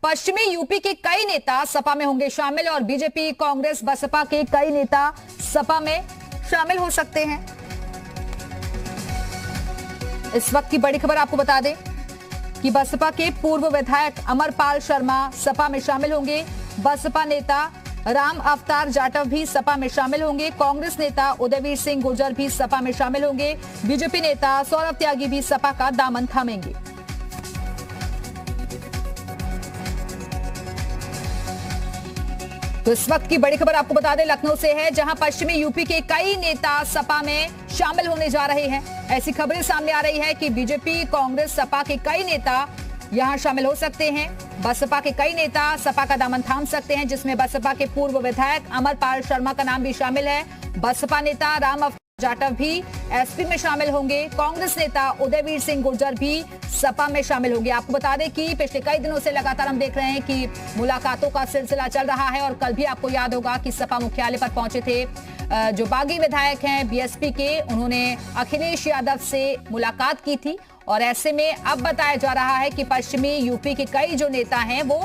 पश्चिमी यूपी के कई नेता सपा में होंगे शामिल और बीजेपी, कांग्रेस, बसपा के कई नेता सपा में शामिल हो सकते हैं। इस वक्त की बड़ी खबर आपको बता दें कि बसपा के पूर्व विधायक अमरपाल शर्मा सपा में शामिल होंगे। बसपा नेता राम अवतार जाटव भी सपा में शामिल होंगे। कांग्रेस नेता उदयवीर सिंह गुर्जर भी सपा में शामिल होंगे। बीजेपी नेता सौरभ त्यागी भी सपा का दामन थामेंगे। तो इस वक्त की बड़ी खबर आपको बता दें लखनऊ से है, जहां पश्चिमी यूपी के कई नेता सपा में शामिल होने जा रहे हैं। ऐसी खबरें सामने आ रही है कि बीजेपी, कांग्रेस, सपा के कई नेता यहां शामिल हो सकते हैं। बसपा के कई नेता सपा का दामन थाम सकते हैं, जिसमें बसपा के पूर्व विधायक अमरपाल शर्मा का नाम भी शामिल है। बसपा नेता राम अवतार जाटव भी एसपी में शामिल होंगे। कांग्रेस नेता उदयवीर सिंह गुर्जर भी सपा में शामिल होंगे। आपको बता दें कि पिछले कई दिनों से लगातार हम देख रहे हैं कि मुलाकातों का सिलसिला चल रहा है और कल भी आपको याद होगा कि सपा मुख्यालय पर पहुंचे थे जो बागी विधायक हैं बीएसपी के, उन्होंने अखिलेश यादव से मुलाकात की थी। और ऐसे में अब बताया जा रहा है कि पश्चिमी यूपी के कई जो नेता हैं वो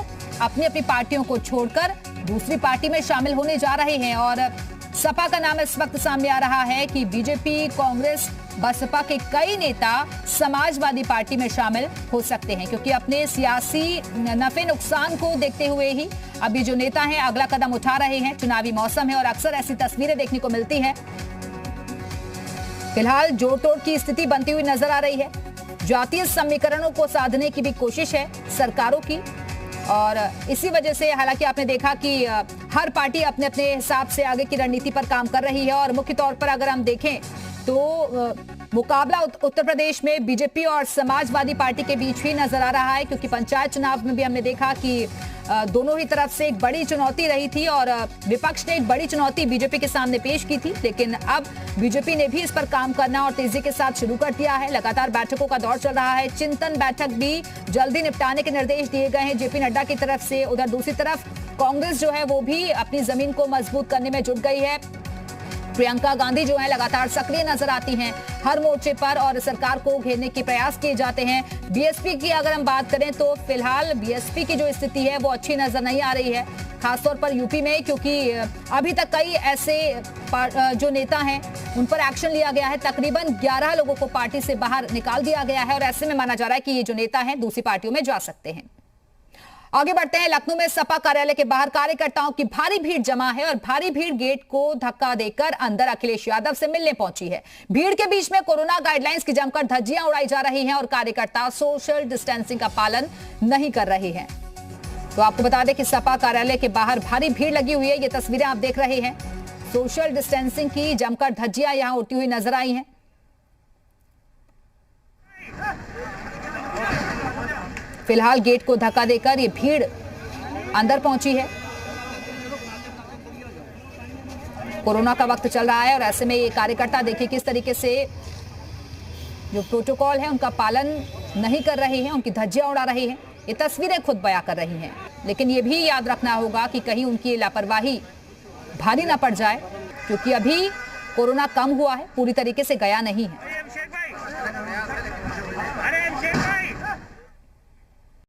अपनी अपनी पार्टियों को छोड़कर दूसरी पार्टी में शामिल होने जा रहे हैं। और सपा का नाम इस वक्त सामने आ रहा है कि बीजेपी, कांग्रेस, बसपा के कई नेता समाजवादी पार्टी में शामिल हो सकते हैं, क्योंकि अपने सियासी नफे नुकसान को देखते हुए ही अभी जो नेता हैं अगला कदम उठा रहे हैं। चुनावी मौसम है और अक्सर ऐसी तस्वीरें देखने को मिलती हैं। फिलहाल जोड़ तोड़ की स्थिति बनती हुई नजर आ रही है। जातीय समीकरणों को साधने की भी कोशिश है सरकारों की, और इसी वजह से हालांकि आपने देखा कि हर पार्टी अपने अपने हिसाब से आगे की रणनीति पर काम कर रही है। और मुख्य तौर पर अगर हम देखें तो मुकाबला उत्तर प्रदेश में बीजेपी और समाजवादी पार्टी के बीच ही नजर आ रहा है, क्योंकि पंचायत चुनाव में भी हमने देखा कि दोनों ही तरफ से एक बड़ी चुनौती रही थी और विपक्ष ने एक बड़ी चुनौती बीजेपी के सामने पेश की थी। लेकिन अब बीजेपी ने भी इस पर काम करना और तेजी के साथ शुरू कर दिया है। लगातार बैठकों का दौर चल रहा है। चिंतन बैठक भी जल्दी निपटाने के निर्देश दिए गए हैं जेपी नड्डा की तरफ से। उधर दूसरी तरफ कांग्रेस जो है वो भी अपनी जमीन को मजबूत करने में जुट गई है। प्रियंका गांधी जो है लगातार सक्रिय नजर आती हैं हर मोर्चे पर और सरकार को घेरने के प्रयास किए जाते हैं। बीएसपी की अगर हम बात करें तो फिलहाल बीएसपी की जो स्थिति है वो अच्छी नजर नहीं आ रही है, खासतौर पर यूपी में, क्योंकि अभी तक कई ऐसे जो नेता हैं उन पर एक्शन लिया गया है। तकरीबन 11 लोगों को पार्टी से बाहर निकाल दिया गया है और ऐसे में माना जा रहा है कि ये जो नेता हैं दूसरी पार्टियों में जा सकते हैं। आगे बढ़ते हैं। लखनऊ में सपा कार्यालय के बाहर कार्यकर्ताओं की भारी भीड़ जमा है और भारी भीड़ गेट को धक्का देकर अंदर अखिलेश यादव से मिलने पहुंची है। भीड़ के बीच में कोरोना गाइडलाइंस की जमकर धज्जियां उड़ाई जा रही हैं और कार्यकर्ता सोशल डिस्टेंसिंग का पालन नहीं कर रहे हैं। तो आपको बता दें कि सपा कार्यालय के बाहर भारी भीड़ लगी हुई है। ये तस्वीरें आप देख रहे हैं। सोशल डिस्टेंसिंग की जमकर धज्जियां यहां उड़ती हुई नजर आई हैं। फिलहाल गेट को धक्का देकर ये भीड़ अंदर पहुंची है। कोरोना का वक्त चल रहा है और ऐसे में ये कार्यकर्ता देखिए किस तरीके से जो प्रोटोकॉल है उनका पालन नहीं कर रहे हैं, उनकी धज्जियां उड़ा रहे हैं। ये तस्वीरें खुद बयां कर रही हैं। लेकिन ये भी याद रखना होगा कि कहीं उनकी लापरवाही भारी ना पड़ जाए, क्योंकि अभी कोरोना कम हुआ है, पूरी तरीके से गया नहीं है।